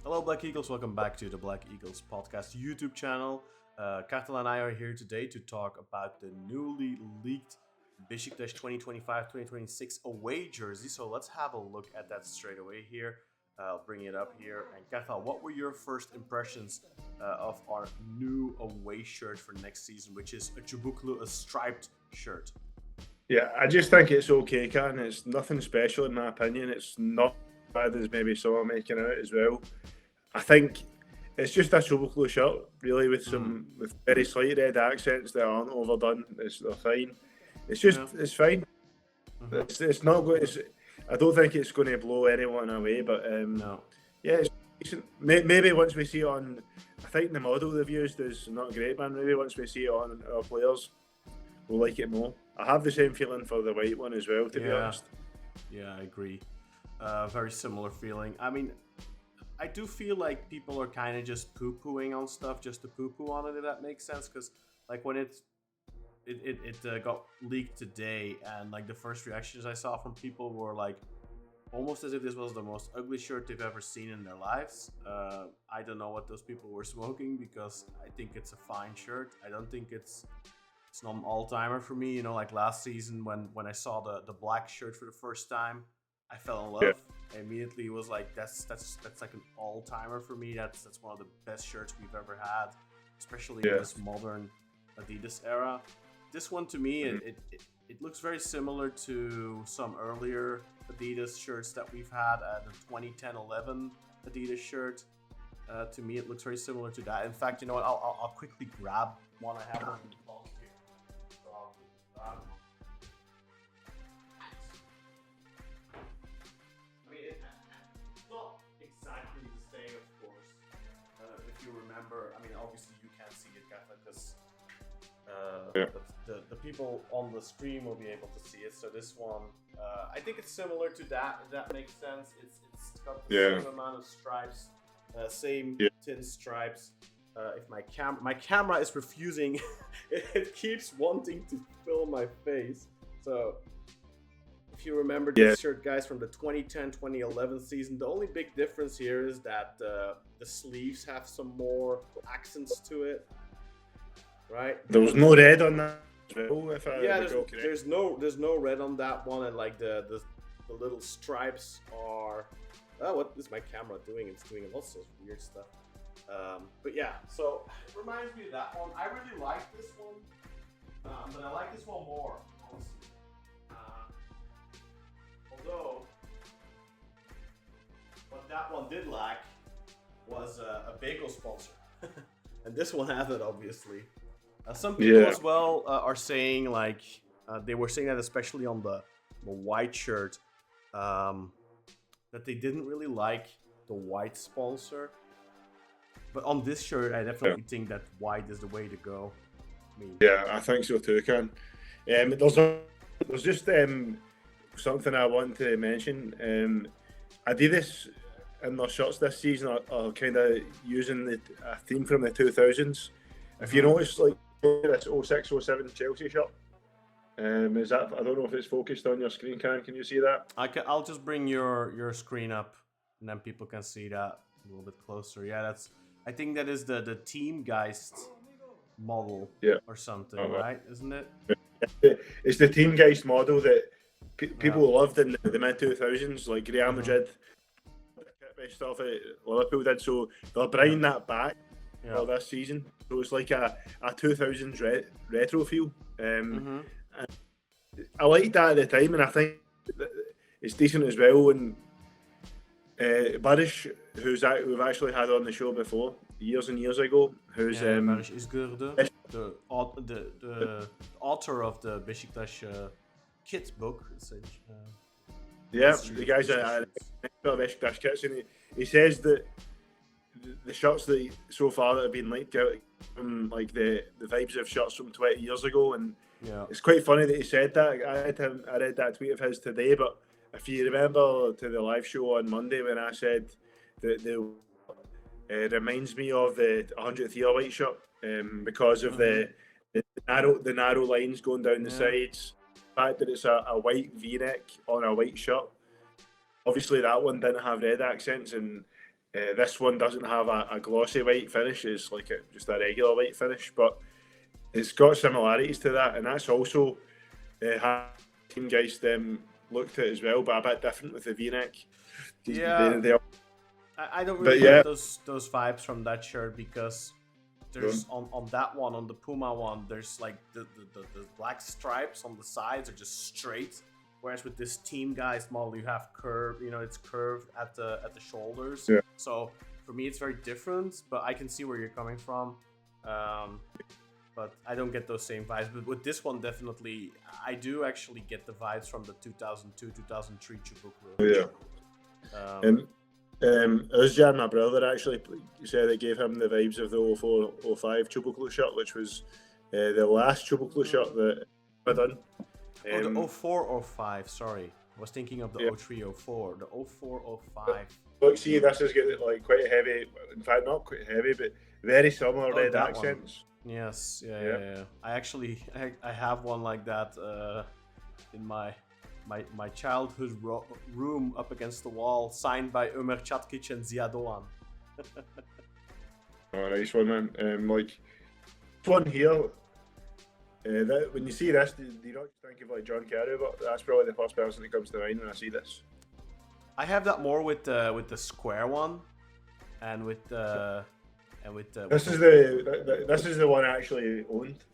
Hello, Black Eagles. Welcome back to the Black Eagles podcast YouTube channel. Kartal and I are here today to talk about the newly leaked Beşiktaş 2025-2026 away jersey. So let's have a look at that straight away here. I'll bring it up here. And Kartal, what were your first impressions of our new away shirt for next season, which is a Çubuklu, a striped shirt? Yeah, I just think it's okay, Kaan. It's nothing special in my opinion. It's not bad as maybe some are making out as well. I think it's just a Çubuklu shirt, really, with very slight red accents that aren't overdone. They're fine. It's fine. It's not good. I don't think it's going to blow anyone away, but No. yeah, it's decent. Maybe once we see it on, I think the model they've used is not great, man. Maybe once we see it on our players, we'll like it more. I have the same feeling for the white one as well, to be honest. Yeah, I agree. Very similar feeling. I mean, I do feel like people are kind of just poo-pooing on stuff just to poo-poo on it, if that makes sense. Because like when it got leaked today, and like the first reactions I saw from people were like almost as if this was the most ugly shirt they've ever seen in their lives. I don't know what those people were smoking, because I think it's a fine shirt. I don't think it's not an all-timer for me. You know, like last season when I saw the black shirt for the first time, I fell in love. Yeah. I immediately was like, that's like an all-timer for me. That's one of the best shirts we've ever had, especially in this modern Adidas era. This one to me, it looks very similar to some earlier Adidas shirts that we've had. The 2010-11 Adidas shirt. To me, it looks very similar to that. In fact, you know what? I'll quickly grab one. I have one in the box here. So I'll grab one. I mean, it's not exactly the same, of course. If you remember, I mean, obviously you can't see it, Katha, because the people on the stream will be able to see it. So this one, I think it's similar to that. If that makes sense. It's got the same amount of stripes, same thin stripes. If my camera is refusing, it keeps wanting to fill my face. So if you remember this shirt, guys, from the 2010-2011 season, the only big difference here is that the sleeves have some more accents to it, right? There was no red on that as well, there's no red on that one, and like the little stripes are. Oh, what is my camera doing? It's doing lots of weird stuff. But yeah, so it reminds me of that one. I really like this one, but I like this one more, honestly. Although, what that one did lack was a bagel sponsor. And this one has it, obviously. Some people as well are saying, like, they were saying that especially on the white shirt, that they didn't really like the white sponsor. But on this shirt, I definitely think that white is the way to go. I mean, I think so too, Ken. There's just something I want to mention. Adidas in their shirts this season are kind of using a theme from the 2000s. If you notice, like this 06-07 Chelsea shirt, is that? I don't know if it's focused on your screen, Can you see that? I'll just bring your screen up, and then people can see that a little bit closer. Yeah, I think that is the Team Geist model or something, right? Isn't it? It's the Team Geist model that people loved in the mid 2000s, like Real Madrid, stuff that Liverpool did. So they're bringing that back for this season. So it's like a 2000s retro feel. And I liked that at the time, and I think it's decent as well. And Barish, we've actually had on the show before, years and years ago, who's Barish Izgurdu, the author of the Beşiktaş kit book. The guy's a Besiktas kits, and he says that the shirts that so far that have been leaked out from like the vibes of shirts from 20 years ago, and it's quite funny that he said that. I read that tweet of his today, but if you remember to the live show on Monday when I said that it reminds me of the 100th year white shirt because of the narrow lines going down the sides, the fact that it's a white V-neck on a white shirt. Obviously that one didn't have red accents, and This one doesn't have a glossy white finish. It's like just a regular white finish, but it's got similarities to that, and that's also how Team Geist looked at as well, but a bit different with the V-neck. Yeah, I don't really get those vibes from that shirt because there's on that one, on the Puma one, there's like the black stripes on the sides are just straight. Whereas with this Team Geist model, you have curve, it's curved at the shoulders. Yeah. So for me, it's very different, but I can see where you're coming from. But I don't get those same vibes. But with this one, definitely, I do actually get the vibes from the 2002, 2003 Chubuklu. Yeah. Özcan, my brother, actually said it gave him the vibes of the 04, 05 Chubuklu shirt, which was the last Chubuklu shirt that I done. The 04, 05, sorry. I was thinking of the 03, 04. The 04, 05. Look, see, this is getting like quite heavy. In fact, not quite heavy, but very similar red accents. One. Yes, yeah. I have one like that in my childhood room up against the wall, signed by Ömer Çatkiç and Ziya Doğan. Oh, nice one, man. Like one here. When you see this, do you not think of like John Kerry? But that's probably the first person that comes to mind when I see this. I have that more with the square one, and with This is the one I actually owned.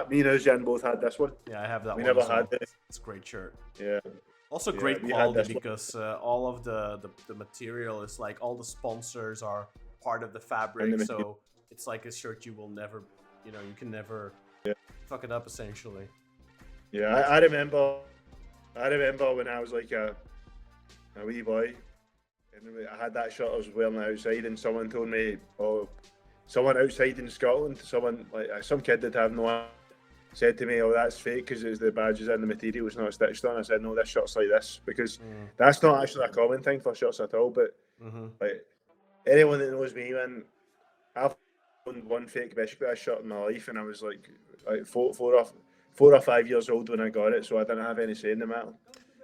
Me and Özcan both had this one. Yeah, I have that. We one never had this. It's a great shirt. Yeah. Also great quality because all of the material is like all the sponsors are part of the fabric, so it's like a shirt you will never, you can never fuck it up essentially. Yeah, I remember when I was like a wee boy, and I had that shirt I was wearing outside, and someone told me, someone outside in Scotland, some kid that have no, said to me, that's fake because the badges and the material was not stitched on. I said, no, this shirt's like this, because that's not actually a common thing for shirts at all, but like anyone that knows me, man, I've owned one fake Besiktas shirt in my life, and I was like 4 or 5 years old when I got it, so I didn't have any say in the matter.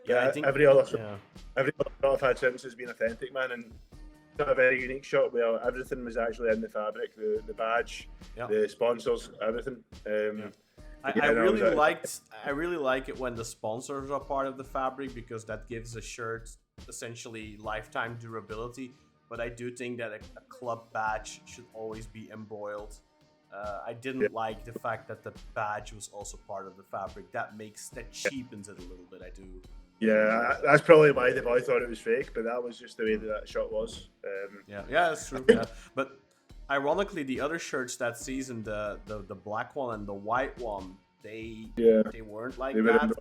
Yeah, I think every other shirt I've had since has been authentic, man, and it's a very unique shirt where everything was actually in the fabric, the badge, the sponsors, everything. I really like it when the sponsors are part of the fabric, because that gives a shirt essentially lifetime durability. But I do think that a club badge should always be embroiled. I didn't like the fact that the badge was also part of the fabric. That cheapens it a little bit. I do. Yeah, that's probably why they probably thought it was fake, but that was just the way that shirt was. Yeah, that's true. Yeah. But ironically, the other shirts that season, the black one and the white one, they weren't like that,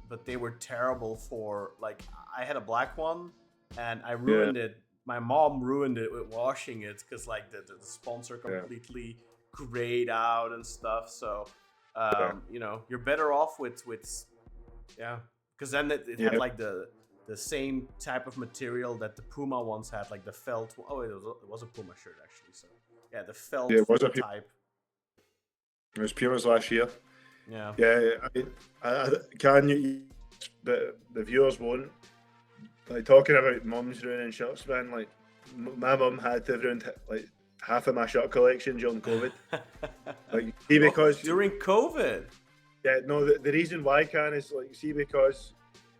but they were terrible for, like, I had a black one and I ruined it. My mom ruined it with washing it because like the sponsor completely grayed out and stuff. So you're better off with because then it had like the same type of material that the Puma ones had, like the felt. Oh, it was a Puma shirt actually. So yeah, the felt type. It was Puma's last year. Yeah. Yeah, the viewers won't. Like, talking about mums ruining shirts, man, like my mum had to have ruined like half of my shirt collection during COVID. Like, see, because during COVID. Yeah, no, the reason why is like, see, because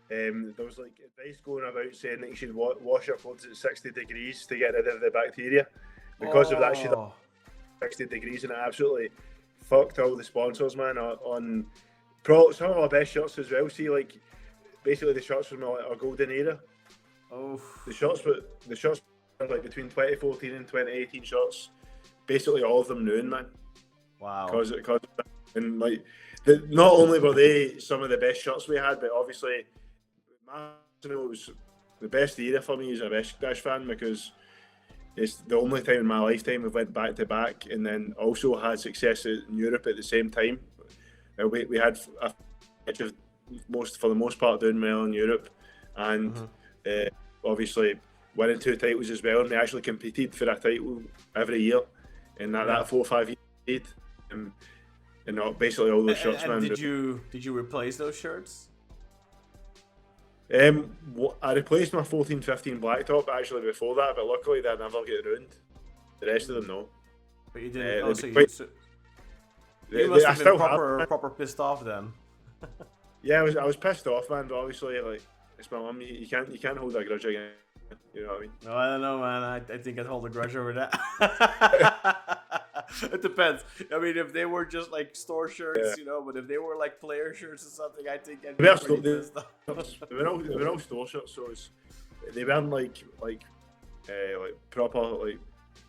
there was like advice going about saying that you should wash your clothes at 60 degrees to get rid of the bacteria. Because of that, she did 60 degrees, and it absolutely fucked all the sponsors, man, on some of our best shirts as well. See, like, basically the shirts from our golden era. Oh, the shirts were like between 2014 and 2018 shirts. Basically, all of them ruined, man. Wow. Because and like, not only were they some of the best shirts we had, but obviously, it was the best era for me as a Besiktas fan, because it's the only time in my lifetime we've went back to back, and then also had success in Europe at the same time. We had for the most part doing well in Europe, and obviously winning 2 titles as well, and we actually competed for a title every year in that 4 or 5 years. And basically all those shirts, man. Did you replace those shirts? I replaced my 14-15 blacktop actually before that, but luckily they never get ruined. The rest of them, no. But you didn't. You They, must I have been still have. proper pissed off then. Yeah, I was pissed off, man. But obviously, like, it's my mum. You can't hold that grudge again. You know what I mean? No, I don't know, man. I think I'd hold a grudge over that. It depends. I mean, if they were just like store shirts, Yeah. But if they were like player shirts or something, I think I'd They be were, pretty pissed off. they were all store shirts, so they weren't like proper like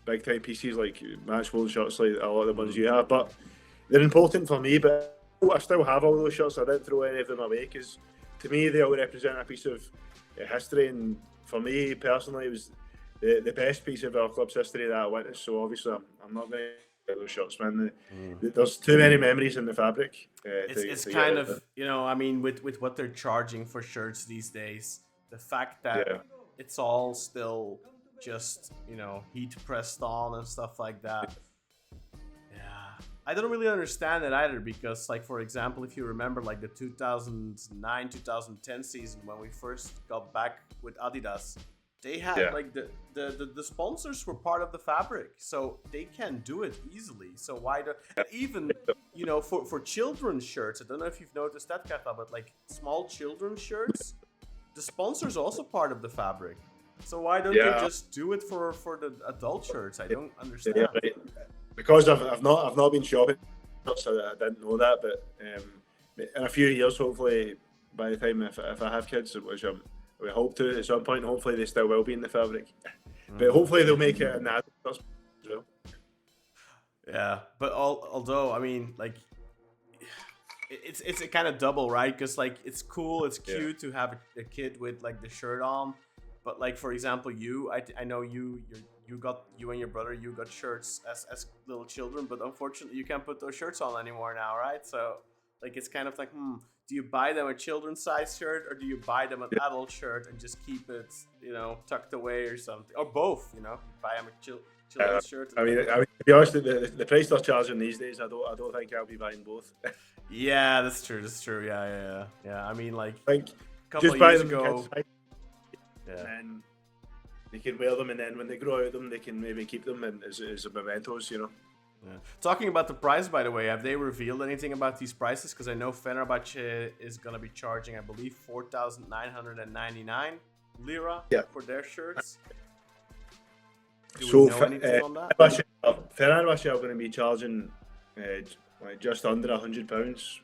big time pieces like match worn shirts like a lot of the ones you have. But they're important for me. But I still have all those shirts. I didn't throw any of them away because to me they all represent a piece of history. And for me personally, it was the best piece of our club's history that I witnessed. So obviously, I'm not going to get those shirts, man. There's too many memories in the fabric. It's kind of I mean, with what they're charging for shirts these days, the fact that it's all still just heat pressed on and stuff like that. Yeah, I don't really understand it either because, like, for example, if you remember, like the 2009-2010 season when we first got back with Adidas, they had like the sponsors were part of the fabric, so they can do it easily. So why do even for children's shirts? I don't know if you've noticed that, Kata, but like small children's shirts, the sponsors are also part of the fabric. So why don't they just do it for the adult shirts? I don't understand. Yeah, right. Because I've not been shopping, so I didn't know that. But in a few years, hopefully, by the time if I have kids, which we hope to at some point, hopefully they still will be in the fabric. But hopefully they'll make it in the adult as well. Yeah, but although I mean, like, it's a kind of double, right? Because like it's cool, it's cute to have a kid with like the shirt on, but like for example, I know you and your brother, you got shirts as little children, but unfortunately you can't put those shirts on anymore now, right? So like it's kind of like, do you buy them a children's size shirt or do you buy them an adult shirt and just keep it, tucked away or something, or both? You buy them a children's shirt. I mean, to be honest, the price they're charging these days, I don't think I'll be buying both. Yeah, that's true. Yeah. I mean, like, a couple of years ago, and they can wear them, and then when they grow out of them, they can maybe keep them as a mementos, Yeah. Talking about the price, by the way, have they revealed anything about these prices? Because I know Fenerbahce is going to be charging, I believe, 4,999 lira for their shirts. Do we know anything on that? Fenerbahce are going to be charging like just under £100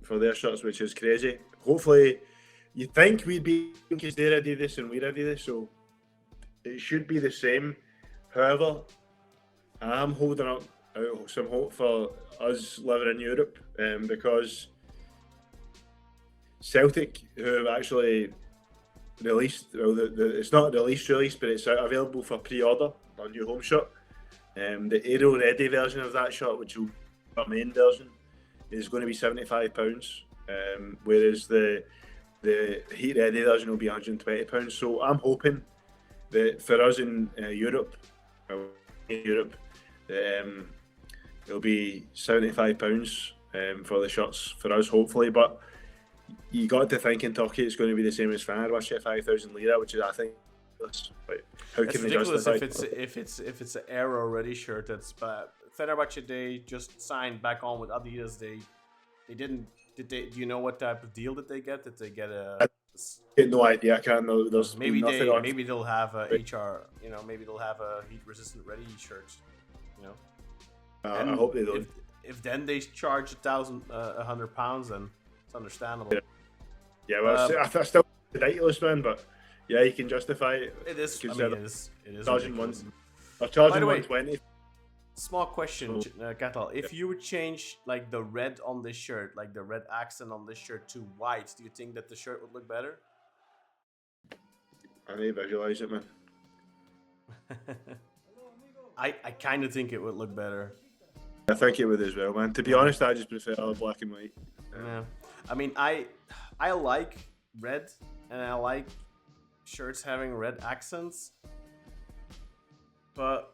for their shirts, which is crazy. Hopefully, you think we'd be because they're Adidas and we're Adidas, so it should be the same. However, I'm holding out some hope for us living in Europe because Celtic, who have actually released, it's not released, but it's available for pre-order, a new home shirt. The Aero Ready version of that shirt, which will be our main version, is going to be £75, whereas the Heat Ready version will be £120. So I'm hoping that for us in Europe, it'll be £75 for the shirts for us, hopefully. But you got to think in Turkey it's going to be the same as Fenerbahce at 5,000 lira, which is, I think, like, how can they justify? If it's an Aero Ready shirt, that's Fenerbahce. They just signed back on with Adidas. They didn't. Do you know what type of deal did they get? Did they get a? I have no idea. I can't know. There's maybe they'll have a HR. Maybe they'll have a heat resistant ready shirt. I hope they don't. If then they charge £1,100, then it's understandable. Yeah, well, I still ridiculous, man. But yeah, you can justify it. It is. I mean, it is charging they're charging 120. Small question, Kartal. If you would change like the red on this shirt, like the red accent on this shirt to white, do you think that the shirt would look better? I need to visualize it, man. I kind of think it would look better. I think it would as well, man. To be honest, I just prefer black and white. Yeah. I mean, I like red, and I like shirts having red accents. But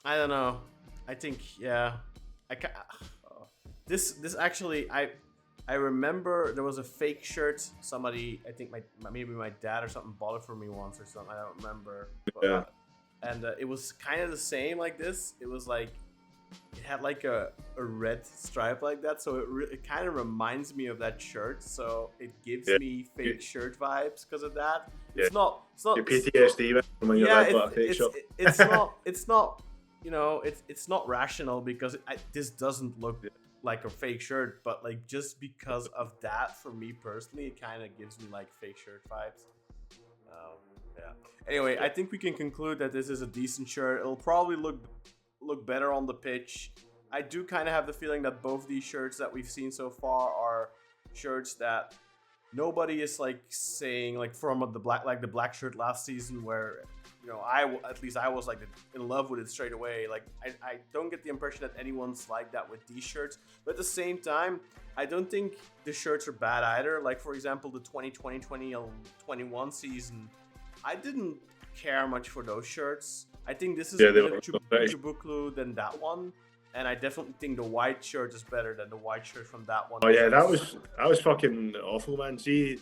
I don't know. I think this actually I I remember there was a fake shirt. Somebody, I think maybe my dad or something bought it for me once or something. I don't remember. But, Yeah. And it was kind of the same like this. It was like it had like a red stripe like that, so it kind of reminds me of that shirt. So it gives me fake shirt vibes because of that. It's not your PTSD when you're like a fake shirt. It's not you know it's not rational because this doesn't look like a fake shirt, but like just because of that, for me personally, it kind of gives me like fake shirt vibes. Yeah. Anyway, I think we can conclude that this is a decent shirt. It'll probably look better on the pitch. I do kind of have the feeling that both these shirts that we've seen so far are shirts that nobody is like saying like from the black shirt last season where I was like in love with it straight away. Like I don't get the impression that anyone's like that with these shirts, but at the same time I don't think the shirts are bad either. Like for example the 2020-2021 season, I didn't care much for those shirts. I think this is a better Chubuklu than that one, and I definitely think the white shirt is better than the white shirt from that one. Oh yeah, that was fucking awful, man. See,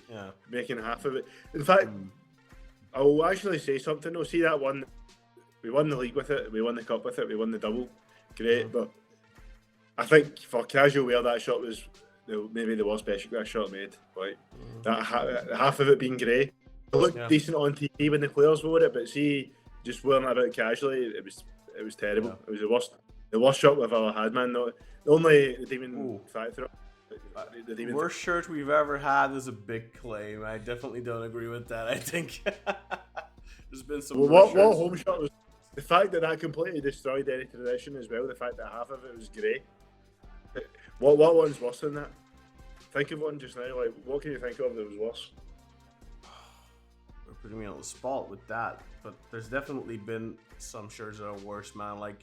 making half of it. In fact, I'll actually say something. Though, see that one, we won the league with it, we won the cup with it, we won the double, great. But I think for casual wear, that shirt was maybe the worst Besiktas shirt made. Like that half of it being grey. It looked decent on TV when the players wore it, but see, just wearing it about casually, it was terrible. It was the worst shirt we've ever had, man. The only Demon factor. The worst shirt we've ever had is a big claim. I definitely don't agree with that. I think there's been some. What home shirt was the fact that completely destroyed any tradition as well. The fact that half of it was grey. What one's worse than that? Think of one just now. Like, what can you think of that was worse? We're putting me on the spot with that, but there's definitely been some shirts that are worse, man. Like,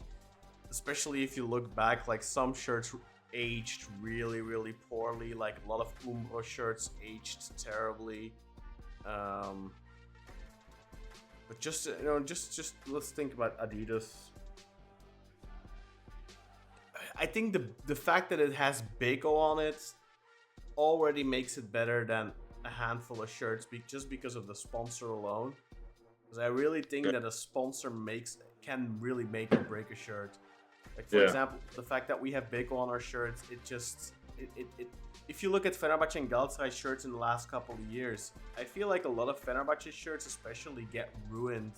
especially if you look back, like some shirts aged really, really poorly. Like a lot of Umbro shirts aged terribly. But just let's think about Adidas. I think the fact that it has Beko on it already makes it better than a handful of shirts just because of the sponsor alone. Because I really think that a sponsor can really make or break a shirt. Like for example, the fact that we have Beko on our shirts, if you look at Fenerbahce and Galatasaray shirts in the last couple of years, I feel like a lot of Fenerbahce shirts especially get ruined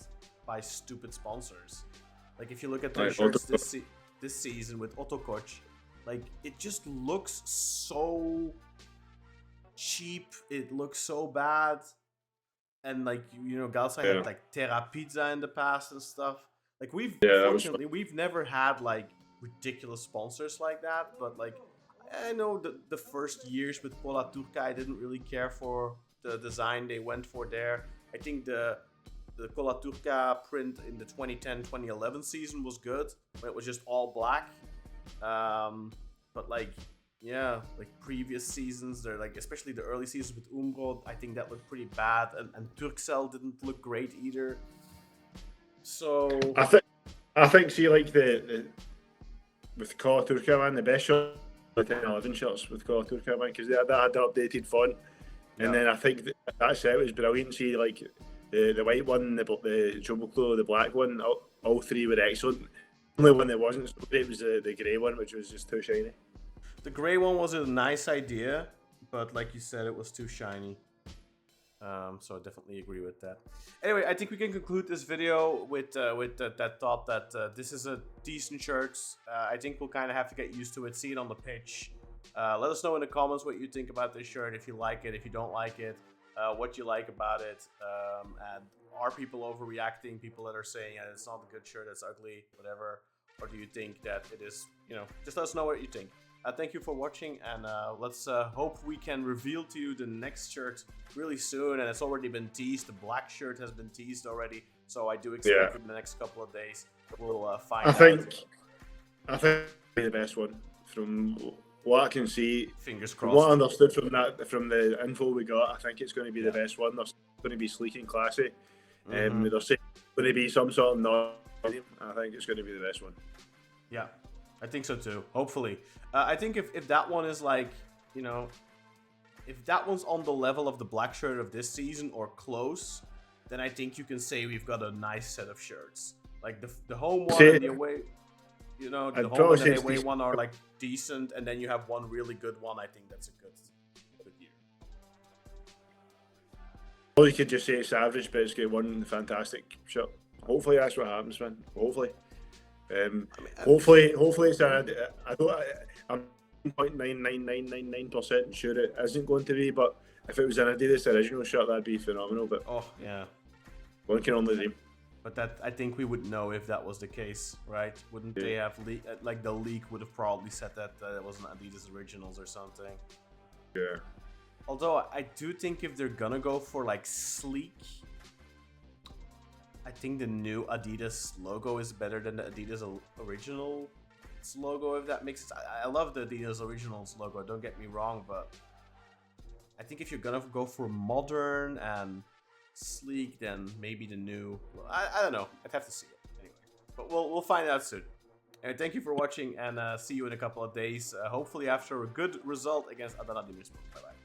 by stupid sponsors. Like if you look at their shirts this season with Otokoc, like it just looks so cheap, it looks so bad. And like Galatasaray had like Terra Pizza in the past and stuff. Like fortunately we've never had like ridiculous sponsors like that, but like I know the first years with Pola Turca I didn't really care for the design they went for there. I think the Pola Turca print in the 2010-2011 season was good, but it was just all black. But like previous seasons, they're like, especially the early seasons with Umbro, I think that looked pretty bad, and Turkcell didn't look great either. So I think see like the with Kola Turca, man, the best shirt, the 10-11 shirts with Kola Turca, man, because that had the updated font, and then I think that set was brilliant. See like the white one, the Jumbo, the black one, all three were excellent. The only one that wasn't so great was the grey one, which was just too shiny. The grey one was a nice idea, but like you said, it was too shiny. So I definitely agree with that. Anyway, I think we can conclude this video with that thought that this is a decent shirt. I think we'll kind of have to get used to it, see it on the pitch. Let us know in the comments what you think about this shirt, if you like it, if you don't like it, what you like about it, and are people overreacting, people that are saying it's not a good shirt, it's ugly, whatever, or do you think that it is, just let us know what you think. Thank you for watching, and let's hope we can reveal to you the next shirt really soon. And it's already been teased. The black shirt has been teased already, so I do expect in the next couple of days we'll find out. I think the best one from what I can see. Fingers crossed. From what I understood from the info we got, I think it's going to be the best one. There's going to be sleek and classy. There's going to be some sort of noise. I think it's going to be the best one. Yeah. I think so too. Hopefully, I think if that one is like if that one's on the level of the black shirt of this season or close, then I think you can say we've got a nice set of shirts. Like the home one and the away, the home and the away one are like decent, and then you have one really good one. I think that's a good year. Well, you could just say it's average, but it's got one fantastic shirt. Hopefully that's what happens, man. Hopefully. Hopefully it's I'm 0.99999% sure it isn't going to be, but if it was an Adidas original shirt, that'd be phenomenal. But one can only dream. But that, I think we would know if that was the case, right? Wouldn't they have like the leak would have probably said that it wasn't Adidas originals or something? Yeah. Although I do think if they're gonna go for like sleek, I think the new Adidas logo is better than the Adidas originals logo, if that makes sense. I love the Adidas originals logo, don't get me wrong, but I think if you're gonna go for modern and sleek, then maybe the new. I don't know. I'd have to see it anyway. But we'll find out soon. And thank you for watching, and see you in a couple of days. Hopefully after a good result against Adana Demirspor. Bye bye.